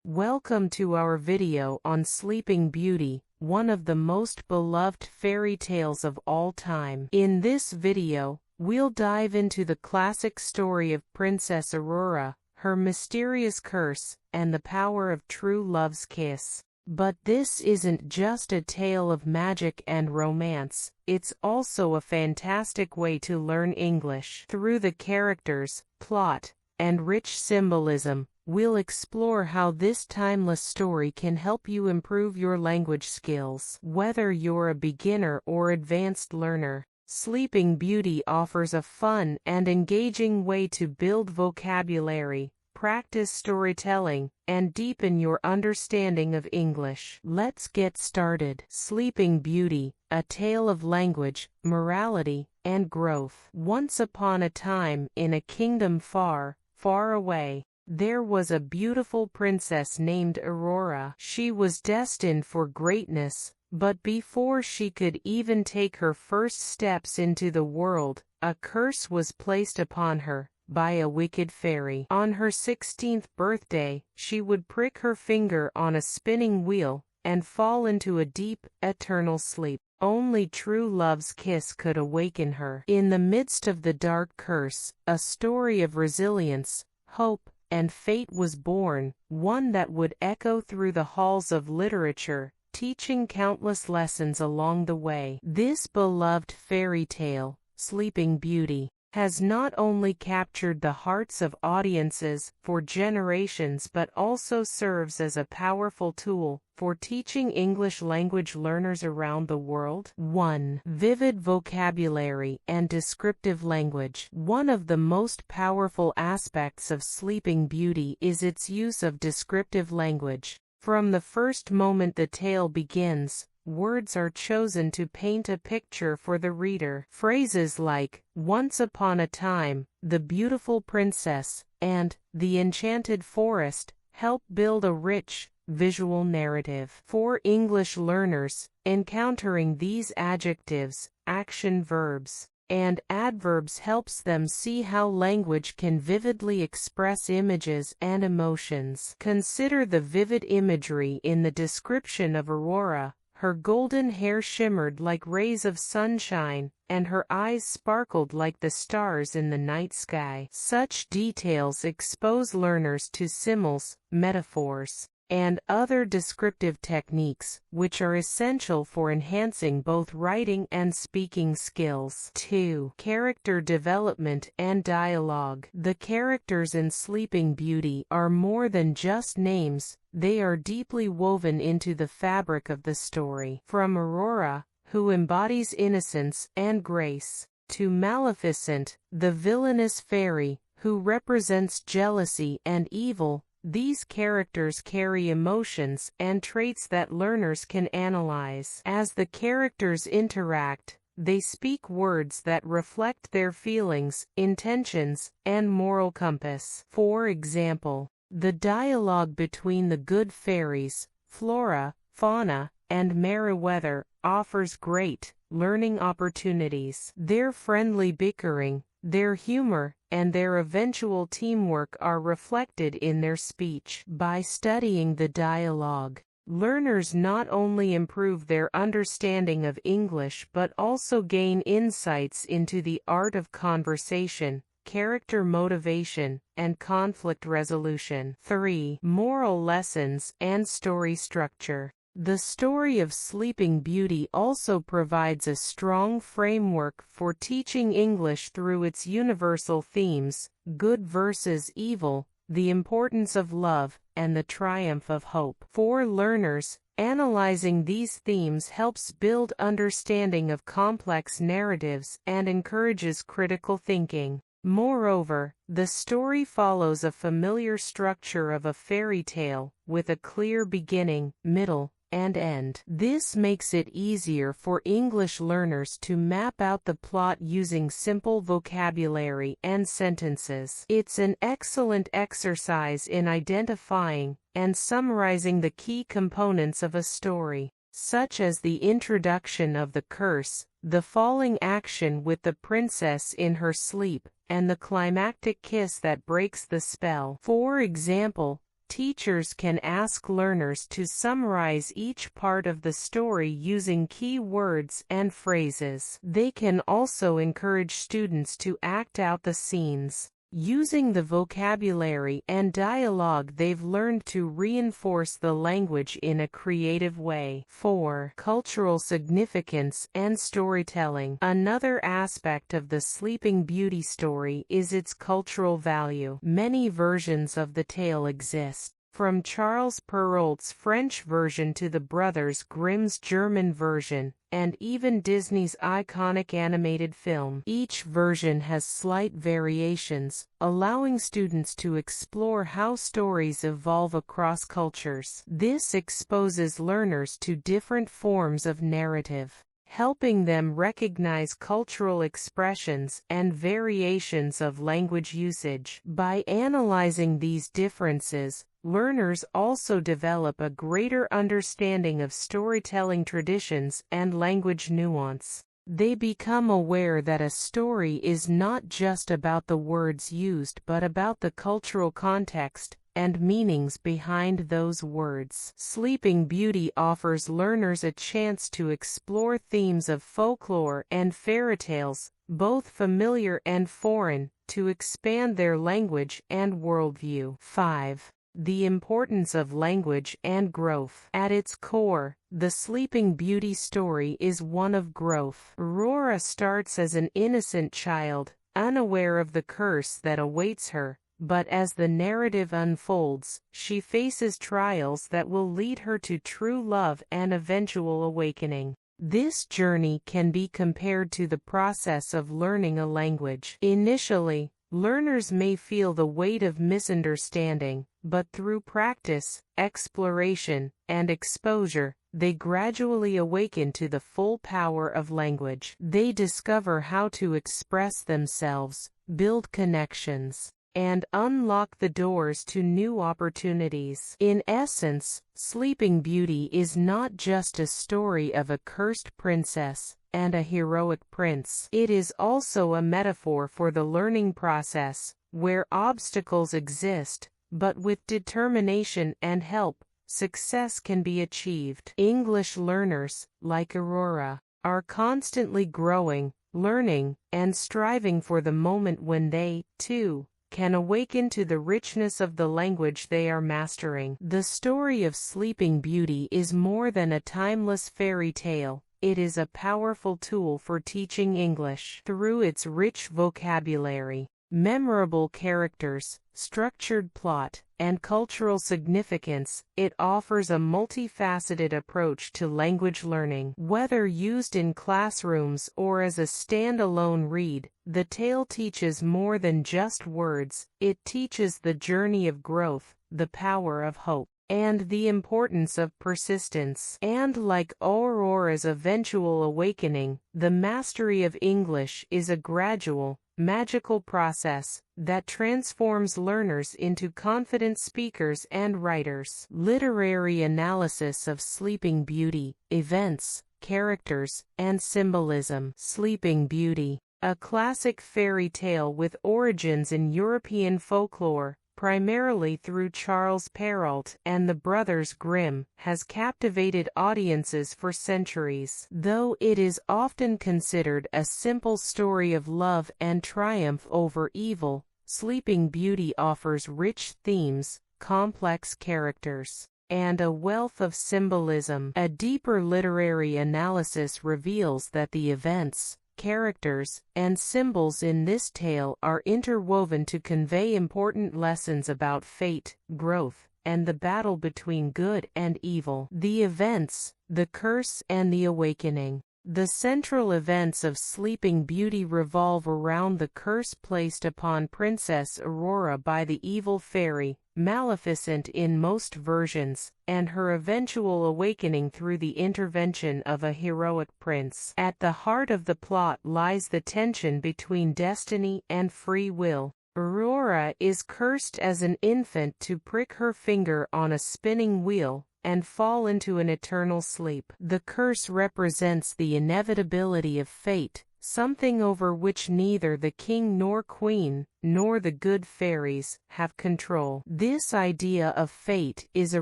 Welcome to our video on Sleeping Beauty, one of the most beloved fairy tales of all time. In this video, we'll dive into the classic story of Princess Aurora, her mysterious curse, and the power of true love's kiss. But this isn't just a tale of magic and romance, it's also a fantastic way to learn English. Through the characters, plot, and rich symbolism, we'll explore how this timeless story can help you improve your language skills. Whether you're a beginner or advanced learner, Sleeping Beauty offers a fun and engaging way to build vocabulary, practice storytelling, and deepen your understanding of English. Let's get started. Sleeping Beauty, a tale of language, morality, and growth. Once upon a time, in a kingdom far, far away, there was a beautiful princess named Aurora. She was destined for greatness, but before she could even take her first steps into the world, a curse was placed upon her by a wicked fairy. On her 16th birthday, she would prick her finger on a spinning wheel and fall into a deep, eternal sleep. Only true love's kiss could awaken her. In the midst of the dark curse, a story of resilience, hope, and fate was born, one that would echo through the halls of literature, teaching countless lessons along the way. This beloved fairy tale, Sleeping Beauty, has not only captured the hearts of audiences for generations but also serves as a powerful tool for teaching English language learners around the world. 1. Vivid vocabulary and descriptive language. One of the most powerful aspects of Sleeping Beauty is its use of descriptive language. From the first moment the tale begins, words are chosen to paint a picture for the reader. Phrases like, "Once upon a time," "the beautiful princess," and "the enchanted forest," help build a rich, visual narrative. For English learners, encountering these adjectives, action verbs, and adverbs helps them see how language can vividly express images and emotions. Consider the vivid imagery in the description of Aurora. Her golden hair shimmered like rays of sunshine, and her eyes sparkled like the stars in the night sky. Such details expose learners to symbols, metaphors, and other descriptive techniques, which are essential for enhancing both writing and speaking skills. 2. Character development and dialogue. The characters in Sleeping Beauty are more than just names. They are deeply woven into the fabric of the story. From Aurora, who embodies innocence and grace, to Maleficent, the villainous fairy, who represents jealousy and evil, these characters carry emotions and traits that learners can analyze. As the characters interact, they speak words that reflect their feelings, intentions, and moral compass. For example, the dialogue between the good fairies, Flora, Fauna, and Merryweather, offers great learning opportunities. Their friendly bickering, their humor, and their eventual teamwork are reflected in their speech. By studying the dialogue, learners not only improve their understanding of English but also gain insights into the art of conversation, character motivation, and conflict resolution. 3. Moral lessons and story structure. The story of Sleeping Beauty also provides a strong framework for teaching English through its universal themes: good versus evil, the importance of love, and the triumph of hope. For learners, analyzing these themes helps build understanding of complex narratives and encourages critical thinking. Moreover, the story follows a familiar structure of a fairy tale, with a clear beginning, middle, and end. This makes it easier for English learners to map out the plot using simple vocabulary and sentences. It's an excellent exercise in identifying and summarizing the key components of a story, such as the introduction of the curse, the falling action with the princess in her sleep, and the climactic kiss that breaks the spell. For example, Teachers can ask learners to summarize each part of the story using key words and phrases. They can also encourage students to act out the scenes, using the vocabulary and dialogue they've learned to reinforce the language in a creative way. 4. Cultural significance and storytelling. Another aspect of the Sleeping Beauty story is its cultural value. Many versions of the tale exist, from Charles Perrault's French version to the Brothers Grimm's German version, and even Disney's iconic animated film. Each version has slight variations, allowing students to explore how stories evolve across cultures. This exposes learners to different forms of narrative, helping them recognize cultural expressions and variations of language usage. By analyzing these differences, learners also develop a greater understanding of storytelling traditions and language nuance. They become aware that a story is not just about the words used but about the cultural context and meanings behind those words. Sleeping Beauty offers learners a chance to explore themes of folklore and fairy tales, both familiar and foreign, to expand their language and worldview. 5. The importance of language and growth. At its core, the Sleeping Beauty story is one of growth. Aurora starts as an innocent child, unaware of the curse that awaits her, but as the narrative unfolds, she faces trials that will lead her to true love and eventual awakening. This journey can be compared to the process of learning a language. Initially, learners may feel the weight of misunderstanding, but through practice, exploration, and exposure, they gradually awaken to the full power of language. They discover how to express themselves, build connections, and unlock the doors to new opportunities. In essence, Sleeping Beauty is not just a story of a cursed princess and a heroic prince. It is also a metaphor for the learning process, where obstacles exist, but with determination and help, success can be achieved. English learners, like Aurora, are constantly growing, learning, and striving for the moment when they, too, can awaken to the richness of the language they are mastering. The story of Sleeping Beauty is more than a timeless fairy tale. It is a powerful tool for teaching English. Through its rich vocabulary, memorable characters, structured plot, and cultural significance, it offers a multifaceted approach to language learning. Whether used in classrooms or as a standalone read, the tale teaches more than just words. It teaches the journey of growth, the power of hope, and the importance of persistence. And like Aurora's eventual awakening, the mastery of English is a gradual, magical process that transforms learners into confident speakers and writers. Literary analysis of Sleeping Beauty, events, characters, and symbolism. Sleeping Beauty, a classic fairy tale with origins in European folklore, primarily through Charles Perrault and the Brothers Grimm, has captivated audiences for centuries. Though it is often considered a simple story of love and triumph over evil, Sleeping Beauty offers rich themes, complex characters, and a wealth of symbolism. A deeper literary analysis reveals that the events, characters, and symbols in this tale are interwoven to convey important lessons about fate, growth, and the battle between good and evil. The events, the curse, and the awakening. The central events of Sleeping Beauty revolve around the curse placed upon Princess Aurora by the evil fairy, Maleficent in most versions, and her eventual awakening through the intervention of a heroic prince. At the heart of the plot lies the tension between destiny and free will. Aurora is cursed as an infant to prick her finger on a spinning wheel and fall into an eternal sleep. The curse represents the inevitability of fate, something over which neither the king nor queen, nor the good fairies, have control. This idea of fate is a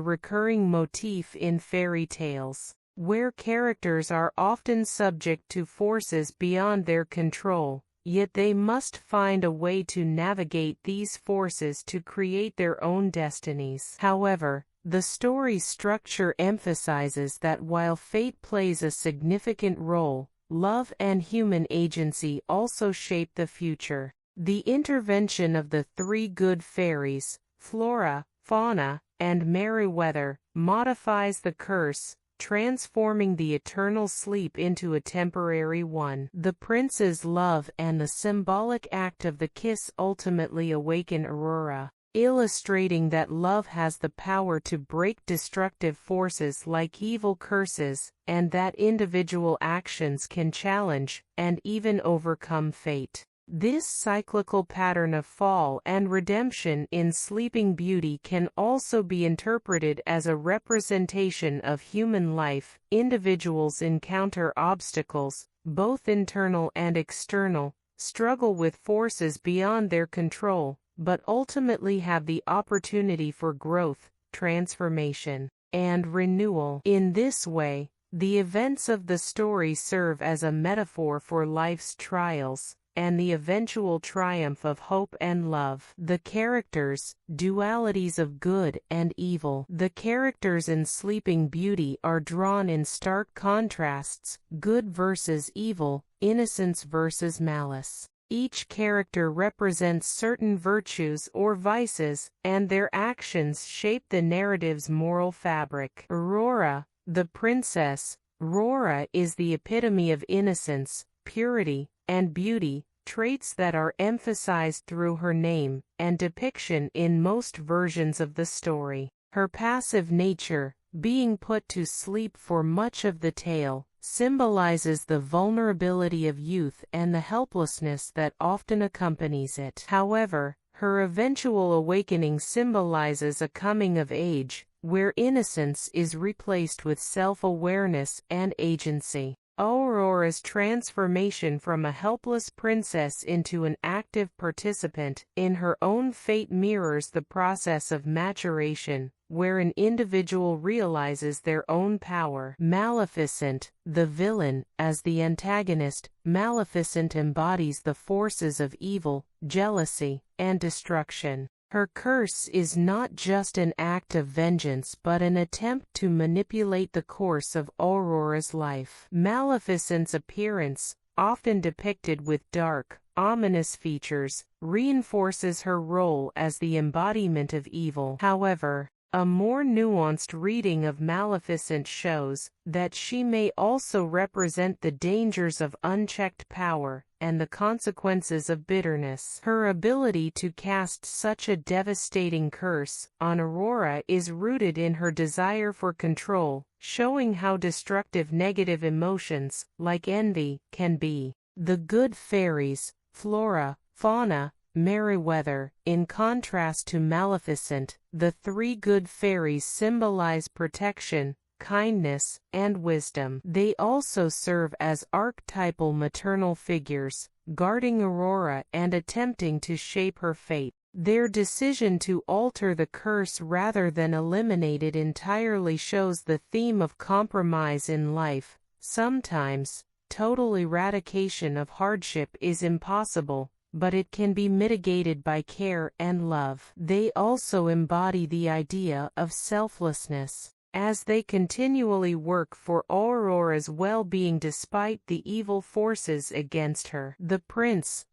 recurring motif in fairy tales, where characters are often subject to forces beyond their control, yet they must find a way to navigate these forces to create their own destinies. However, the story's structure emphasizes that while fate plays a significant role, love and human agency also shape the future. The intervention of the three good fairies, Flora, Fauna, and Merryweather, modifies the curse, transforming the eternal sleep into a temporary one. The prince's love and the symbolic act of the kiss ultimately awaken Aurora, illustrating that love has the power to break destructive forces like evil curses, and that individual actions can challenge, and even overcome fate. This cyclical pattern of fall and redemption in Sleeping Beauty can also be interpreted as a representation of human life. Individuals encounter obstacles, both internal and external, struggle with forces beyond their control, but ultimately have the opportunity for growth, transformation, and renewal. In this way, the events of the story serve as a metaphor for life's trials, and the eventual triumph of hope and love. The characters, dualities of good and evil. The characters in Sleeping Beauty are drawn in stark contrasts, good versus evil, innocence versus malice. Each character represents certain virtues or vices, and their actions shape the narrative's moral fabric. Aurora, the princess. Aurora is the epitome of innocence, purity, and beauty, traits that are emphasized through her name and depiction in most versions of the story. Her passive nature, being put to sleep for much of the tale, symbolizes the vulnerability of youth and the helplessness that often accompanies it. However, her eventual awakening symbolizes a coming of age, where innocence is replaced with self-awareness and agency. Aurora's transformation from a helpless princess into an active participant in her own fate mirrors the process of maturation, where an individual realizes their own power. Maleficent, the villain. As the antagonist, Maleficent embodies the forces of evil, jealousy, and destruction. Her curse is not just an act of vengeance but an attempt to manipulate the course of Aurora's life. Maleficent's appearance, often depicted with dark, ominous features, reinforces her role as the embodiment of evil. However, a more nuanced reading of Maleficent shows that she may also represent the dangers of unchecked power and the consequences of bitterness. Her ability to cast such a devastating curse on Aurora is rooted in her desire for control, showing how destructive negative emotions, like envy, can be. The good fairies, Flora, Fauna, Merryweather. In contrast to Maleficent, the three good fairies symbolize protection, kindness, and wisdom. They also serve as archetypal maternal figures, guarding Aurora and attempting to shape her fate. Their decision to alter the curse rather than eliminate it entirely shows the theme of compromise in life. Sometimes, total eradication of hardship is impossible, but it can be mitigated by care and love. They also embody the idea of selflessness, as they continually work for Aurora's well-being despite the evil forces against her. The prince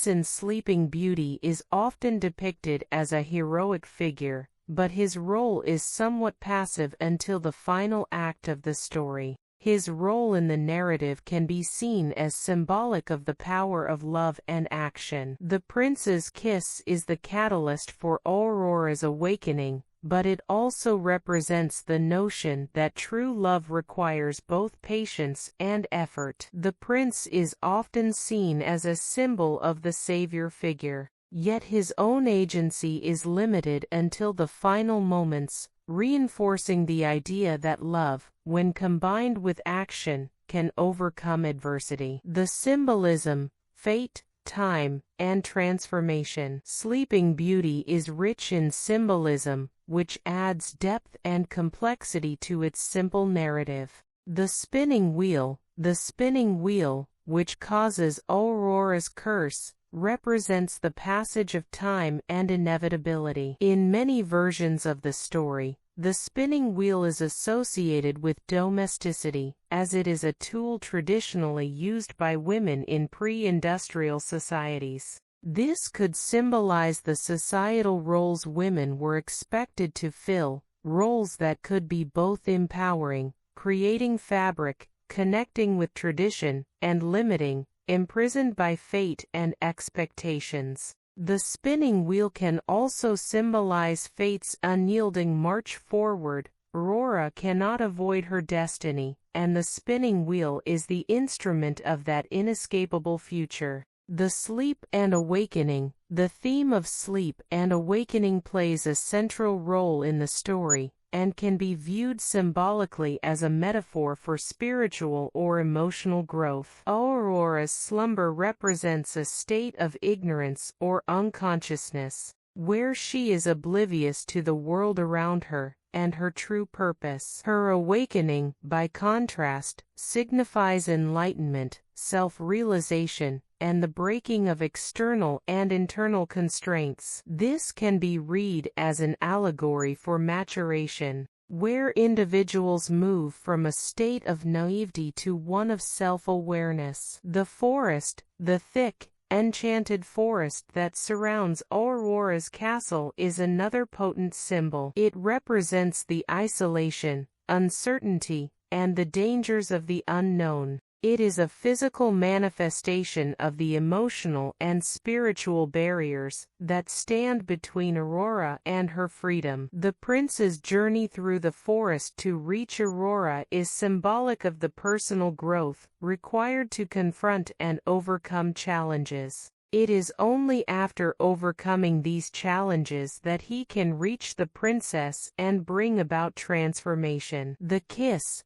in Sleeping Beauty is often depicted as a heroic figure, but his role is somewhat passive until the final act of the story. His role in the narrative can be seen as symbolic of the power of love and action. The prince's kiss is the catalyst for Aurora's awakening, but it also represents the notion that true love requires both patience and effort. The prince is often seen as a symbol of the savior figure, yet his own agency is limited until the final moments, reinforcing the idea that love, when combined with action, can overcome adversity. The symbolism, fate, time, and transformation. Sleeping Beauty is rich in symbolism, which adds depth and complexity to its simple narrative. The spinning wheel, which causes Aurora's curse, represents the passage of time and inevitability. In many versions of the story, the spinning wheel is associated with domesticity, as it is a tool traditionally used by women in pre-industrial societies. This could symbolize the societal roles women were expected to fill, roles that could be both empowering, creating fabric, connecting with tradition, and limiting, imprisoned by fate and expectations. The spinning wheel can also symbolize fate's unyielding march forward. Aurora cannot avoid her destiny, and the spinning wheel is the instrument of that inescapable future. The sleep and awakening. The theme of sleep and awakening plays a central role in the story, and can be viewed symbolically as a metaphor for spiritual or emotional growth. Aurora's slumber represents a state of ignorance or unconsciousness, where she is oblivious to the world around her and her true purpose. Her awakening, by contrast, signifies enlightenment, self-realization, and the breaking of external and internal constraints. This can be read as an allegory for maturation, where individuals move from a state of naivety to one of self-awareness. The forest, the thick, enchanted forest that surrounds Aurora's castle, is another potent symbol. It represents the isolation, uncertainty, and the dangers of the unknown. It is a physical manifestation of the emotional and spiritual barriers that stand between Aurora and her freedom. The prince's journey through the forest to reach Aurora is symbolic of the personal growth required to confront and overcome challenges. It is only after overcoming these challenges that he can reach the princess and bring about transformation. The kiss,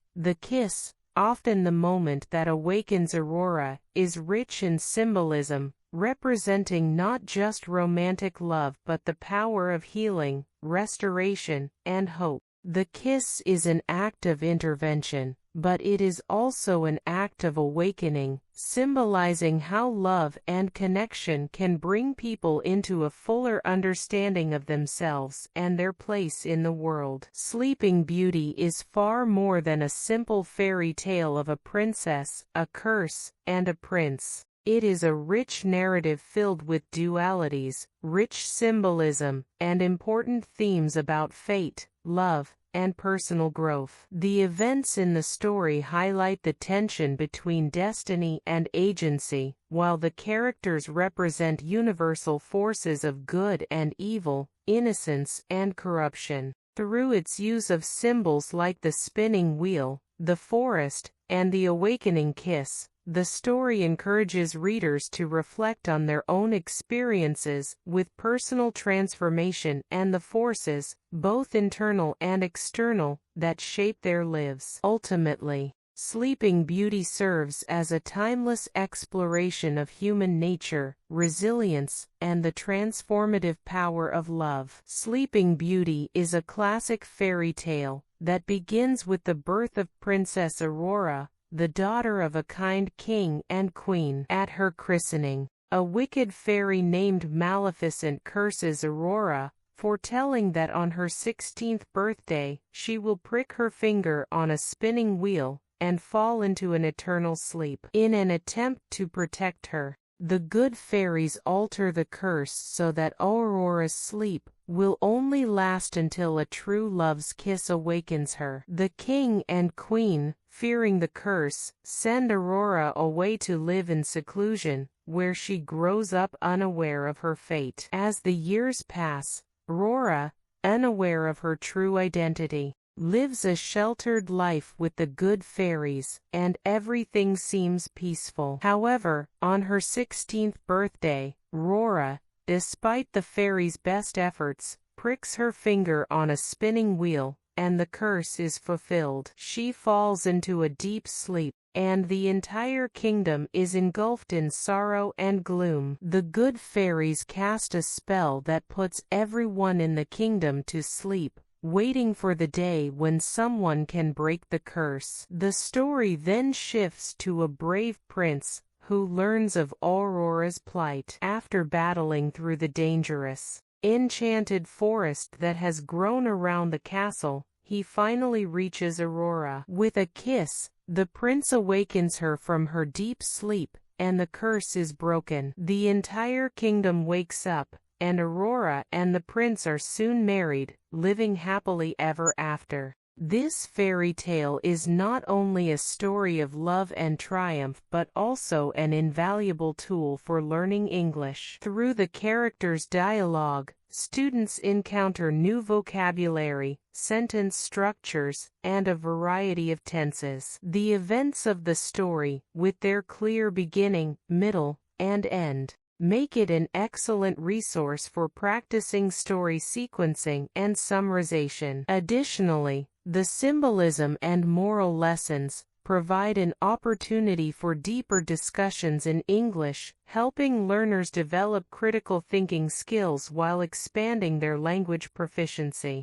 often the moment that awakens Aurora, is rich in symbolism, representing not just romantic love but the power of healing, restoration, and hope. The kiss is an act of intervention, but it is also an act of awakening, symbolizing how love and connection can bring people into a fuller understanding of themselves and their place in the world. Sleeping Beauty is far more than a simple fairy tale of a princess, a curse, and a prince. It is a rich narrative filled with dualities, rich symbolism, and important themes about fate, love, and personal growth. The events in the story highlight the tension between destiny and agency, while the characters represent universal forces of good and evil, innocence and corruption. Through its use of symbols like the spinning wheel, the forest, and the awakening kiss, the story encourages readers to reflect on their own experiences with personal transformation and the forces, both internal and external, that shape their lives. Ultimately, Sleeping Beauty serves as a timeless exploration of human nature, resilience, and the transformative power of love. Sleeping Beauty is a classic fairy tale that begins with the birth of Princess Aurora, the daughter of a kind king and queen. At her christening, a wicked fairy named Maleficent curses Aurora, foretelling that on her 16th birthday, she will prick her finger on a spinning wheel and fall into an eternal sleep. In an attempt to protect her, the good fairies alter the curse so that Aurora's sleep will only last until a true love's kiss awakens her. The king and queen, fearing the curse, send Aurora away to live in seclusion, where she grows up unaware of her fate. As the years pass, Aurora, unaware of her true identity, lives a sheltered life with the good fairies, and everything seems peaceful. However, on her 16th birthday, Aurora, despite the fairies' best efforts, pricks her finger on a spinning wheel, and the curse is fulfilled. She falls into a deep sleep, and the entire kingdom is engulfed in sorrow and gloom. The good fairies cast a spell that puts everyone in the kingdom to sleep, waiting for the day when someone can break the curse. The story then shifts to a brave prince who learns of Aurora's plight. After battling through the dangerous, enchanted forest that has grown around the castle, he finally reaches Aurora. With a kiss, the prince awakens her from her deep sleep, and the curse is broken. The entire kingdom wakes up, and Aurora and the prince are soon married, living happily ever after. This fairy tale is not only a story of love and triumph but also an invaluable tool for learning English. Through the characters' dialogue, students encounter new vocabulary, sentence structures, and a variety of tenses. The events of the story, with their clear beginning, middle, and end, make it an excellent resource for practicing story sequencing and summarization. Additionally, the symbolism and moral lessons provide an opportunity for deeper discussions in English, helping learners develop critical thinking skills while expanding their language proficiency.